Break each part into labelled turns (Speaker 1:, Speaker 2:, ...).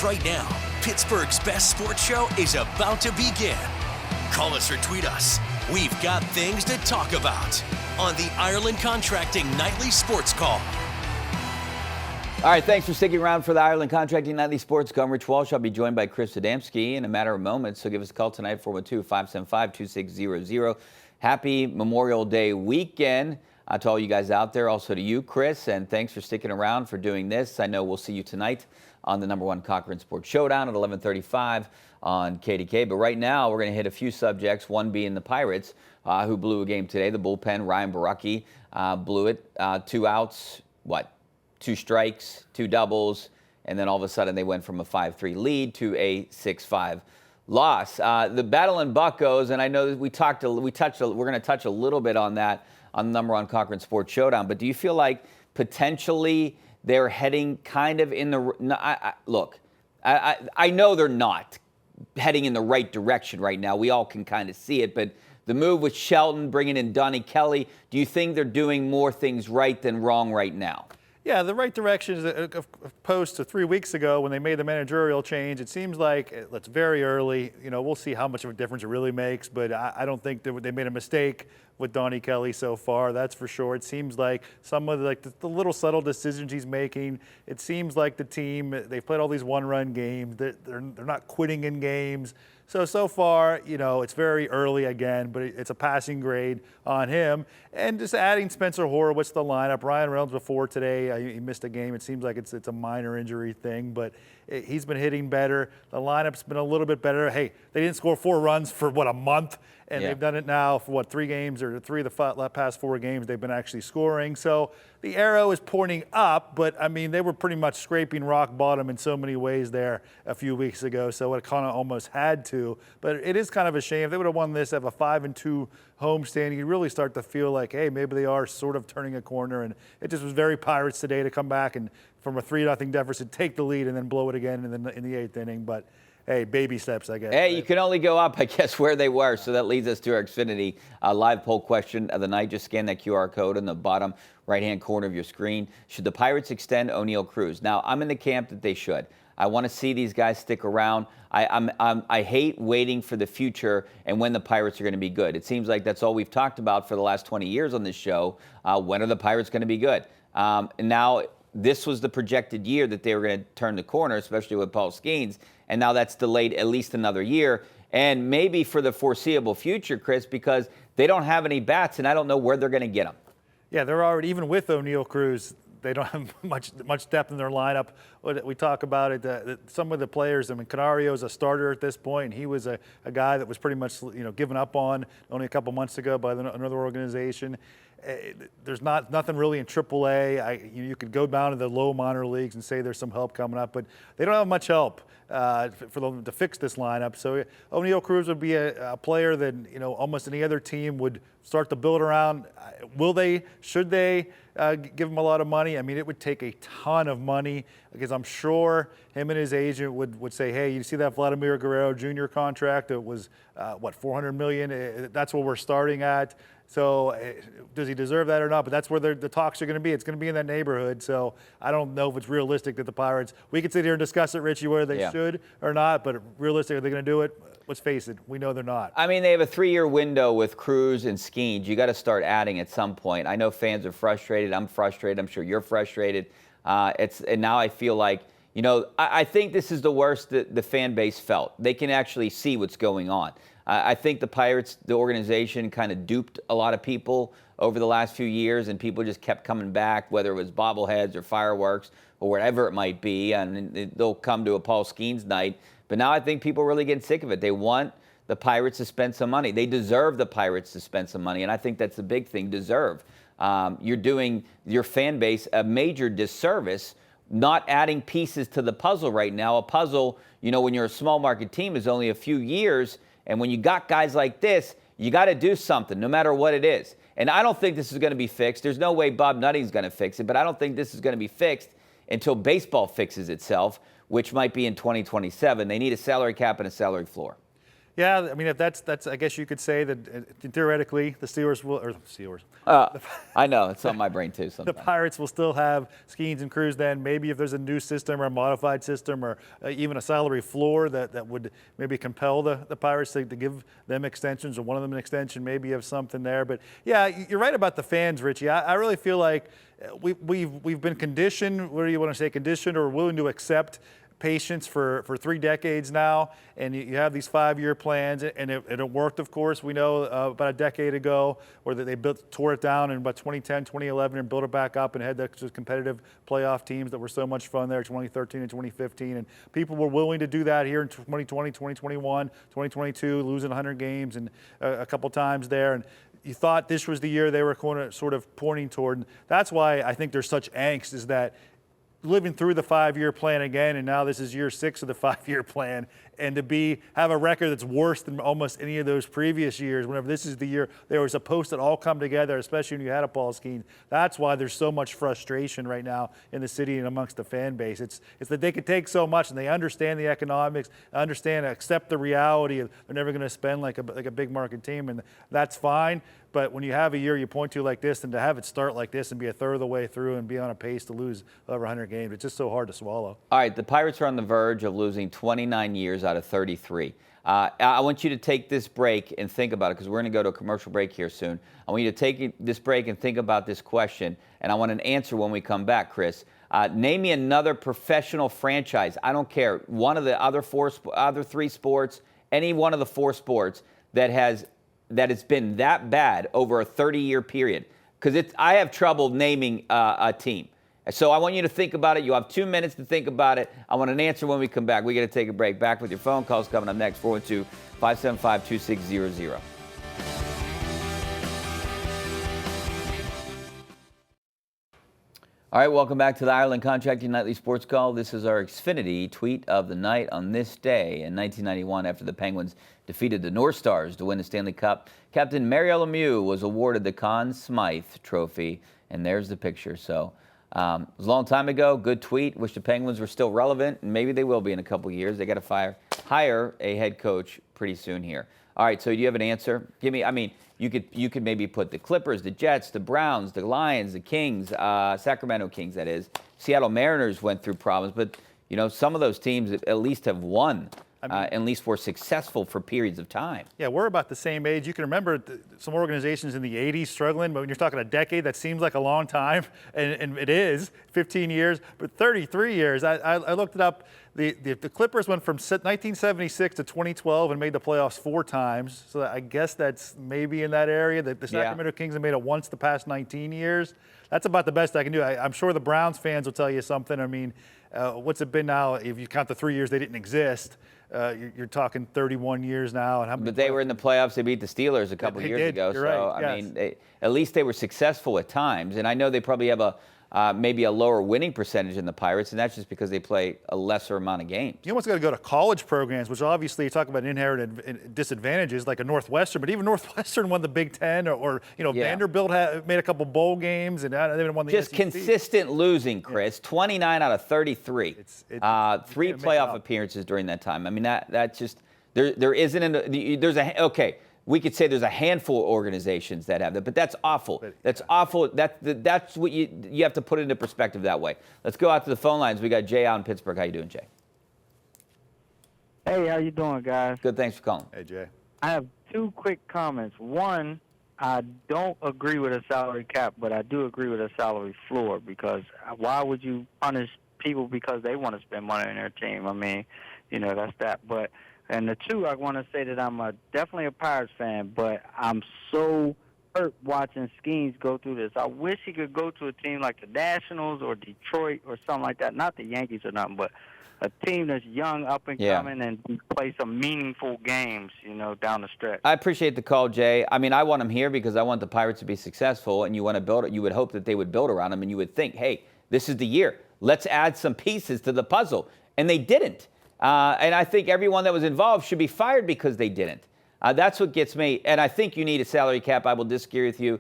Speaker 1: Right now, Pittsburgh's best sports show is about to begin. Call us or tweet us. We've got things to talk about on the Ireland Contracting Nightly Sports Call.
Speaker 2: All right, thanks for sticking around for the Ireland Contracting Nightly Sports Call. I'm Rich Walsh. I'll be joined by Chris Adamski in a matter of moments, so give us a call tonight, 412-575-2600. Happy Memorial Day weekend to all you guys out there, also to you, Chris, and thanks for sticking around for doing this. I know we'll see you tonight on the #1 Cochran Sports Showdown at 11:35 on KDK. But right now, we're going to hit a few subjects, one being the Pirates, who blew a game today. The bullpen, Ryan Baracki, blew it. 2 outs, 2 strikes, 2 doubles, and then all of a sudden they went from a 5-3 lead to a 6-5 loss. The battle in Buccos, and I know we're going to touch a little bit on that on the #1 Cochran Sports Showdown, but do you feel like potentially they're heading kind of in the I know they're not heading in the right direction right now. We all can kind of see it, but the move with Shelton, bringing in Donnie Kelly, do you think they're doing more things right than wrong right now?
Speaker 3: Yeah, the right direction is opposed to 3 weeks ago when they made the managerial change. It seems like it's very early. We'll see how much of a difference it really makes, but I don't think that they made a mistake with Donnie Kelly so far. That's for sure. It seems like some of the little subtle decisions he's making. It seems like the team, they've played all these one-run games. They're not quitting in games. So far, it's very early again, but it's a passing grade on him. And just adding Spencer Horowitz to the lineup. Ryan Reynolds before today, he missed a game. It seems like it's a minor injury thing, but he's been hitting better. The lineup's been a little bit better. Hey, they didn't score 4 runs for, a month? And they've done it now for, 3 games or 3 of the past 4 games they've been actually scoring. So the arrow is pointing up, but, they were pretty much scraping rock bottom in so many ways there a few weeks ago, so it kind of almost had to. But it is kind of a shame. If they would have won this, have a 5-2 homestand, you really start to feel like, hey, maybe they are sort of turning a corner. And it just was very Pirates today to come back and from a 3-0 deficit, take the lead and then blow it again in the 8th inning. But hey, baby steps, I guess.
Speaker 2: Hey, right? You can only go up, I guess, where they were. So that leads us to our Xfinity live poll question of the night. Just scan that QR code in the bottom right-hand corner of your screen. Should the Pirates extend O'Neal Cruz? Now, I'm in the camp that they should. I want to see these guys stick around. I hate waiting for the future and when the Pirates are going to be good. It seems like that's all we've talked about for the last 20 years on this show. When are the Pirates going to be good? And now this was the projected year that they were going to turn the corner, especially with Paul Skeens. And now that's delayed at least another year. And maybe for the foreseeable future, Chris, because they don't have any bats, and I don't know where they're going to get them.
Speaker 3: Yeah, they're already, even with O'Neal Cruz, they don't have much depth in their lineup. We talk about it. Some of the players, Canario's a starter at this point, and he was a guy that was pretty much given up on only a couple months ago by another organization. There's nothing really in AAA. You could go down to the low minor leagues and say there's some help coming up, but they don't have much help for them to fix this lineup. So O'Neal Cruz would be a player that almost any other team would start to build around. Will they? Should they give him a lot of money? It would take a ton of money because I'm sure him and his agent would say, hey, you see that Vladimir Guerrero Jr. contract? It was $400 million. That's what we're starting at. So does he deserve that or not? But that's where the talks are going to be. It's going to be in that neighborhood. So I don't know if it's realistic that the Pirates, we could sit here and discuss it, Richie, whether they should or not, but realistic, are they going to do it? Let's face it, we know they're not.
Speaker 2: They have a 3-year window with Cruz and Skeens. You got to start adding at some point. I know fans are frustrated. I'm frustrated. I'm sure you're frustrated. And now I feel like, I think this is the worst that the fan base felt. They can actually see what's going on. I think the Pirates, the organization, kind of duped a lot of people over the last few years, and people just kept coming back, whether it was bobbleheads or fireworks or whatever it might be, and they'll come to a Paul Skeens night. But now I think people are really getting sick of it. They want the Pirates to spend some money. They deserve the Pirates to spend some money, and I think that's the big thing, deserve. You're doing your fan base a major disservice not adding pieces to the puzzle right now. A puzzle, when you're a small market team, is only a few years. And when you got guys like this, you got to do something, no matter what it is. And I don't think this is going to be fixed. There's no way Bob Nutting's going to fix it, but I don't think this is going to be fixed until baseball fixes itself, which might be in 2027. They need a salary cap and a salary floor.
Speaker 3: Yeah, I mean, if that's I guess you could say that theoretically the Steelers will, or Steelers.
Speaker 2: I know, it's on my brain too sometimes.
Speaker 3: The Pirates will still have Skeens and Cruz then. Maybe if there's a new system or a modified system or even a salary floor that would maybe compel the Pirates to give them extensions or one of them an extension, maybe you have something there. But yeah, you're right about the fans, Richie. I really feel like we've been conditioned, what do you want to say, conditioned or willing to accept patience for 3 decades now, and you have these 5-year plans, and it worked, of course. We know about a decade ago where they tore it down in about 2010, 2011, and built it back up and had those competitive playoff teams that were so much fun there, 2013 and 2015, and people were willing to do that here in 2020, 2021, 2022, losing 100 games and a couple times there, and you thought this was the year they were sort of pointing toward. And that's why I think there's such angst, is that living through the 5-year plan again, and now this is year 6 of the 5-year plan, and to have a record that's worse than almost any of those previous years, whenever this is the year they were supposed to all come together, especially when you had a Paul Skeens. That's why there's so much frustration right now in the city and amongst the fan base. It's that they can take so much, and they understand the economics, accept the reality of they're never going to spend like a big market team, and that's fine. But when you have a year you point to like this, and to have it start like this and be a third of the way through and be on a pace to lose over 100 games, it's just so hard to swallow.
Speaker 2: All right, the Pirates are on the verge of losing 29 years out of 33. I want you to take this break and think about it, because we're going to go to a commercial break here soon. I want you to take this break and think about this question, and I want an answer when we come back, Chris. Name me another professional franchise. I don't care. One of the other 3 sports, any one of the 4 sports that has been that bad over a 30-year period. Because I have trouble naming a team. So I want you to think about it. You have 2 minutes to think about it. I want an answer when we come back. We got to take a break. Back with your phone calls coming up next, 412-575-2600. All right, welcome back to the Ireland Contracting Nightly Sports Call. This is our Xfinity tweet of the night on this day in 1991, after the Penguins defeated the North Stars to win the Stanley Cup. Captain Mario Lemieux was awarded the Conn Smythe Trophy, and there's the picture. So it was a long time ago. Good tweet. Wish the Penguins were still relevant, and maybe they will be in a couple years. They got to hire a head coach pretty soon here. All right, so do you have an answer? Give me. I mean, you could maybe put the Clippers, the Jets, the Browns, the Lions, the Kings, Sacramento Kings, that is. Seattle Mariners went through problems, but some of those teams at least have won. At least were successful for periods of time.
Speaker 3: Yeah, we're about the same age. You can remember some organizations in the 80s struggling, but when you're talking a decade, that seems like a long time, and it is, 15 years, but 33 years. I looked it up. The Clippers went from 1976 to 2012 and made the playoffs 4 times, so I guess that's maybe in that area. The Sacramento Kings have made it once the past 19 years. That's about the best I can do. I'm sure the Browns fans will tell you something. I mean, what's it been now? If you count the 3 years they didn't exist, you're talking 31 years now.
Speaker 2: But they were in the playoffs. They beat the Steelers a couple years ago.
Speaker 3: You're
Speaker 2: so,
Speaker 3: right.
Speaker 2: I mean, at least they were successful at times. And I know they probably have maybe a lower winning percentage in the Pirates, and that's just because they play a lesser amount of games.
Speaker 3: You almost got to go to college programs, which obviously you talk about inherent disadvantages, like a Northwestern, but even Northwestern won the Big Ten, or Vanderbilt made a couple bowl games, and they haven't won the
Speaker 2: Just
Speaker 3: SEC.
Speaker 2: Consistent losing, Chris. 29 out of 33. 3 playoff appearances during that time. I mean, that just there isn't okay. We could say there's a handful of organizations that have that, but that's awful. That's awful. That's what you have to put into perspective that way. Let's go out to the phone lines. We got Jay out in Pittsburgh. How you doing, Jay?
Speaker 4: Hey, how you doing, guys?
Speaker 2: Good. Thanks for calling.
Speaker 3: Hey, Jay.
Speaker 4: I have 2 quick comments. One, I don't agree with a salary cap, but I do agree with a salary floor, because why would you punish people because they want to spend money on their team? I mean, that's that. And the 2, I want to say that I'm definitely a Pirates fan, but I'm so hurt watching Skeens go through this. I wish he could go to a team like the Nationals or Detroit or something like that. Not the Yankees or nothing, but a team that's young, up and coming, and play some meaningful games, down the stretch.
Speaker 2: I appreciate the call, Jay. I mean, I want him here because I want the Pirates to be successful, and you want to build it. You would hope that they would build around him, and you would think, hey, this is the year. Let's add some pieces to the puzzle. And they didn't. And I think everyone that was involved should be fired because they didn't. That's what gets me. And I think you need a salary cap. I will disagree with you.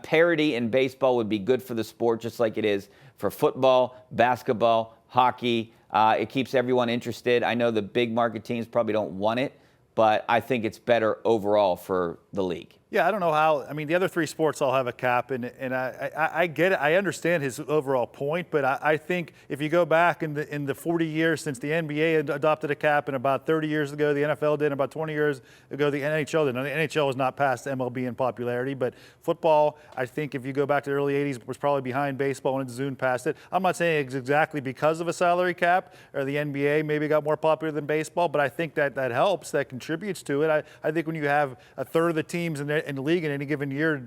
Speaker 2: Parity in baseball would be good for the sport, just like it is for football, basketball, hockey. It keeps everyone interested. I know the big market teams probably don't want it, but I think it's better overall for the league.
Speaker 3: Yeah, I don't know how. I mean, the other 3 sports all have a cap, and I get it. I understand his overall point, but I think if you go back in the 40 years since the NBA had adopted a cap, and about 30 years ago the NFL did, and about 20 years ago the NHL did. Now, the NHL was not past MLB in popularity, but football, I think if you go back to the early 80s, was probably behind baseball when it zoomed past it. I'm not saying it's exactly because of a salary cap, or the NBA maybe got more popular than baseball, but I think that helps, that contributes to it. I think when you have a third of the teams in the league in any given year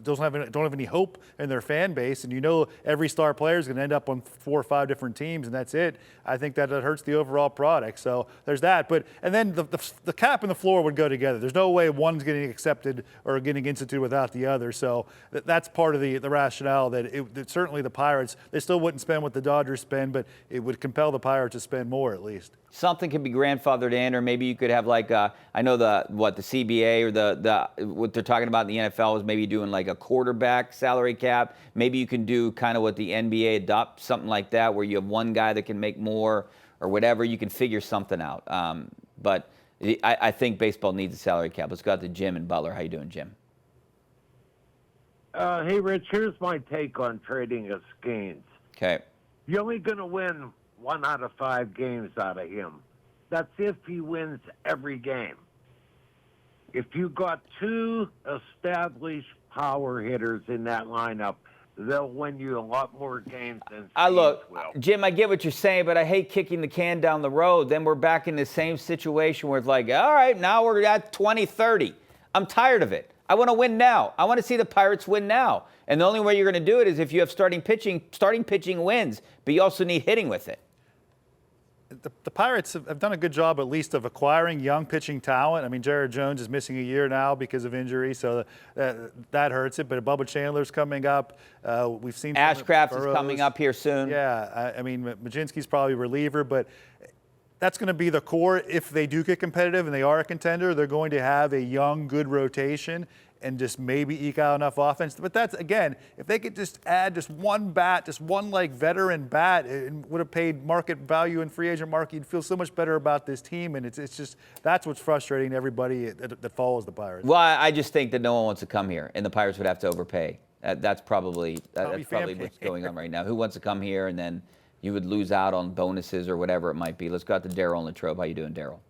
Speaker 3: don't have any hope in their fan base, and you know every star player is going to end up on 4 or 5 different teams, and that's it. I think that hurts the overall product. So there's that. And then the cap and the floor would go together. There's no way one's getting accepted or getting instituted without the other. So that's part of the rationale that certainly the Pirates, they still wouldn't spend what the Dodgers spend, but it would compel the Pirates to spend more at least.
Speaker 2: Something could be grandfathered in, or maybe you could have like I know the CBA or what they're talking about in the NFL is maybe doing like a quarterback salary cap. Maybe you can do kind of what the NBA adopt, something like that, where you have one guy that can make more or whatever. You can figure something out. But I think baseball needs a salary cap. Let's go out to Jim and Butler. How you doing, Jim?
Speaker 5: Hey, Rich, here's my take on trading of Skeens.
Speaker 2: Okay.
Speaker 5: You're only going to win 1 out of 5 games out of him. That's if he wins every game. If you got 2 established power hitters in that lineup, they'll win you a lot more games than Skeens will.
Speaker 2: Jim, I get what you're saying, but I hate kicking the can down the road. Then we're back in the same situation where it's like, all right, now we're at 20-30. I'm tired of it. I want to win now. I want to see the Pirates win now. And the only way you're going to do it is if you have starting pitching. Starting pitching wins, but you also need hitting with it.
Speaker 3: The Pirates have done a good job, at least, of acquiring young pitching talent. I mean, Jared Jones is missing a year now because of injury, so that hurts it. But Bubba Chandler's coming up. We've seen
Speaker 2: Ashcraft is coming up here soon.
Speaker 3: Yeah, I mean, Majinski's probably a reliever, but that's going to be the core. If they do get competitive and they are a contender, they're going to have a young, good rotation and just maybe eke out enough offense. But that's, again, if they could just add just one bat, just one like veteran bat, and would have paid market value in free agent market, you'd feel so much better about this team. And it's just, that's what's frustrating to everybody that follows the Pirates.
Speaker 2: Well, I just think that no one wants to come here, and the Pirates would have to overpay. That's probably what's going on right now. Who wants to come here, and then you would lose out on bonuses or whatever it might be. Let's go out to Daryl in Latrobe. How you doing, Daryl?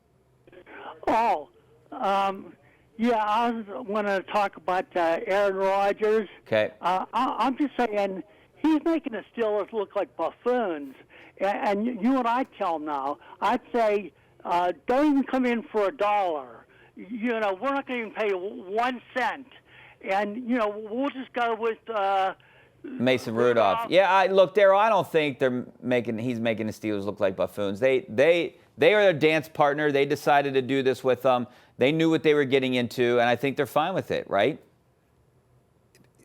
Speaker 6: Yeah, I want to talk about Aaron Rodgers.
Speaker 2: Okay.
Speaker 6: I'm just saying he's making the Steelers look like buffoons. And you and I tell him now, I'd say don't even come in for $1. You know, we're not going to even pay 1 cent. And, you know, we'll just go with
Speaker 2: Mason Rudolph. Yeah, look, Daryl, I don't think he's making the Steelers look like buffoons. They are a dance partner. They decided to do this with them. They knew what they were getting into, and I think they're fine with it, right?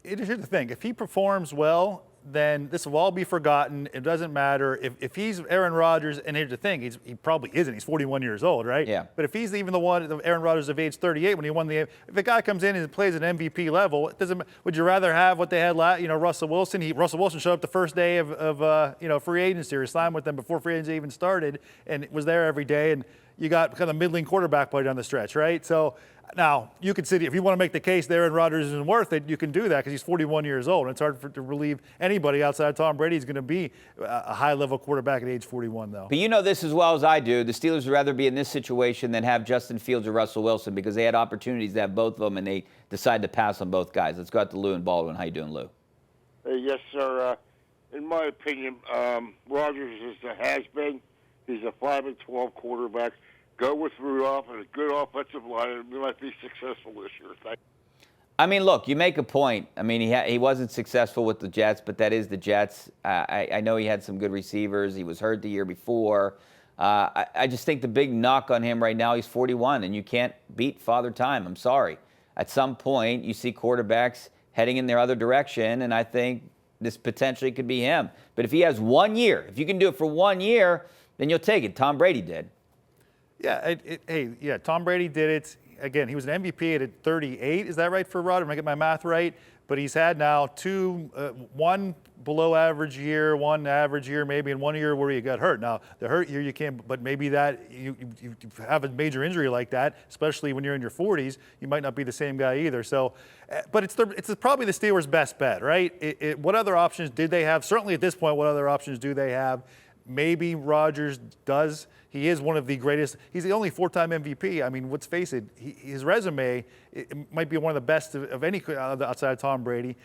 Speaker 3: Here's the thing. If he performs well, then this will all be forgotten. It doesn't matter. If he's Aaron Rodgers, and here's the thing, he probably isn't. He's 41 years old, right?
Speaker 2: Yeah.
Speaker 3: But if he's even the one, Aaron Rodgers of age 38 when he won if a guy comes in and plays at MVP level, it doesn't. Would you rather have what they had Russell Wilson? Russell Wilson showed up the first day of free agency, or signed with them before free agency even started, and was there every day. And you got kind of middling quarterback play down the stretch, right? So now you can sit, if you want to make the case that Aaron Rodgers isn't worth it, you can do that because he's 41 years old. And it's hard to believe anybody outside of Tom Brady is going to be a high-level quarterback at age 41, though.
Speaker 2: But you know this as well as I do. The Steelers would rather be in this situation than have Justin Fields or Russell Wilson because they had opportunities to have both of them, and they decided to pass on both guys. Let's go out to Lou and Baldwin. How you doing, Lou?
Speaker 7: Yes, sir. In my opinion, Rodgers is a has-been. He's a 5-12 quarterback. Go with Rudolph and a good offensive line, and we might be successful this year.
Speaker 2: I mean, look, you make a point. I mean, he wasn't successful with the Jets, but that is the Jets. I know he had some good receivers. He was hurt the year before. I just think the big knock on him right now, he's 41, and you can't beat Father Time. I'm sorry. At some point, you see quarterbacks heading in their other direction, and I think this potentially could be him. But if he has 1 year, if you can do it for 1 year, then you'll take it. Tom Brady did.
Speaker 3: Yeah, Tom Brady did it. Again, he was an MVP at 38. Is that right for Rodgers? Am I getting my math right? but he's had now one below average year, one average year, maybe in 1 year where he got hurt. Now, the hurt year you can't, but maybe that you have a major injury like that, especially when you're in your 40s, you might not be the same guy either. So, but it's probably the Steelers' best bet, right? What other options did they have? Certainly at this point, what other options do they have? Maybe Rodgers does. He is one of the greatest. He's the only 4-time MVP. I mean, let's face it, his resume it might be one of the best of any outside of Tom Brady.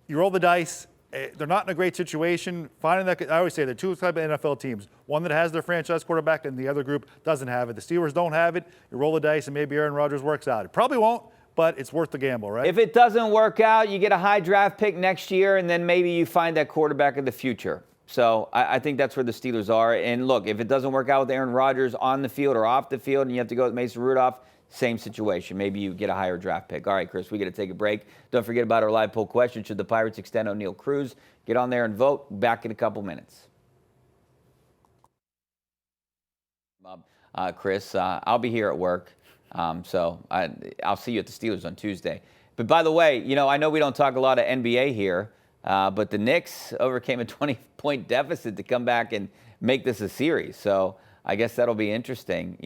Speaker 3: You roll the dice. They're not in a great situation. Finding that, I always say there are two types of NFL teams. One that has their franchise quarterback and the other group doesn't have it. The Steelers don't have it. You roll the dice and maybe Aaron Rodgers works out. It probably won't, but it's worth the gamble, right?
Speaker 2: If it doesn't work out, you get a high draft pick next year, and then maybe you find that quarterback of the future. So I think that's where the Steelers are. And look, if it doesn't work out with Aaron Rodgers on the field or off the field and you have to go with Mason Rudolph, same situation. Maybe you get a higher draft pick. All right, Chris, we got to take a break. Don't forget about our live poll question. Should the Pirates extend O'Neal Cruz? Get on there and vote. Back in a couple minutes. Chris, I'll be here at work. So I'll see you at the Steelers on Tuesday. But by the way, I know we don't talk a lot of NBA here, but the Knicks overcame a 20-point deficit to come back and make this a series. So I guess that'll be interesting.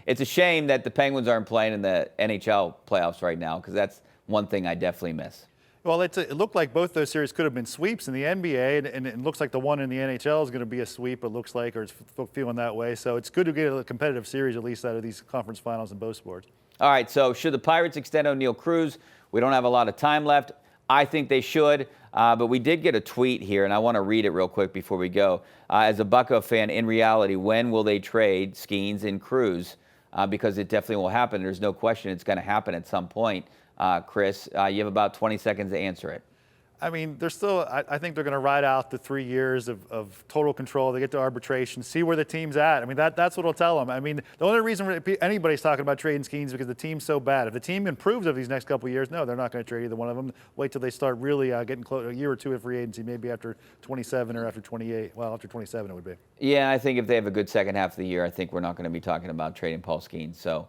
Speaker 2: It's a shame that the Penguins aren't playing in the NHL playoffs right now, because that's one thing I definitely miss.
Speaker 3: Well, it looked like both those series could have been sweeps in the NBA, and it looks like the one in the NHL is going to be a sweep, it looks like, or it's feeling that way. So it's good to get a competitive series, at least out of these conference finals in both sports. All
Speaker 2: right, so should the Pirates extend O'Neal Cruz? We don't have a lot of time left. I think they should, but we did get a tweet here, and I want to read it real quick before we go. As a Bucco fan, in reality, when will they trade Skeens and Cruz? Because it definitely will happen. There's no question it's going to happen at some point. Chris, you have about 20 seconds to answer it.
Speaker 3: I mean, I think they're going to ride out the 3 years of total control. They get to arbitration, see where the team's at. I mean, that's what will tell them. I mean, the only reason anybody's talking about trading Skeens is because the team's so bad. If the team improves over these next couple of years, no, they're not going to trade either one of them. Wait till they start really getting close, a year or two of free agency, maybe after 27 or after 28. Well, after 27 it would be. Yeah,
Speaker 2: I think if they have a good second half of the year, I think we're not going to be talking about trading Paul Skeens. So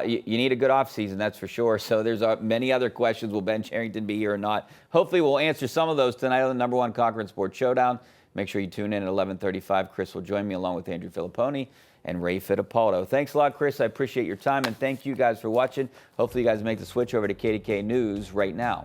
Speaker 2: you need a good offseason, that's for sure. So there's many other questions. Will Ben Cherington be here or not? Hopefully we'll answer some of those tonight on the #1 Conference Sports Showdown. Make sure you tune in at 11:35. Chris will join me along with Andrew Filipponi and Ray Fittipaldo. Thanks a lot, Chris. I appreciate your time, and thank you guys for watching. Hopefully you guys make the switch over to KDKA News right now.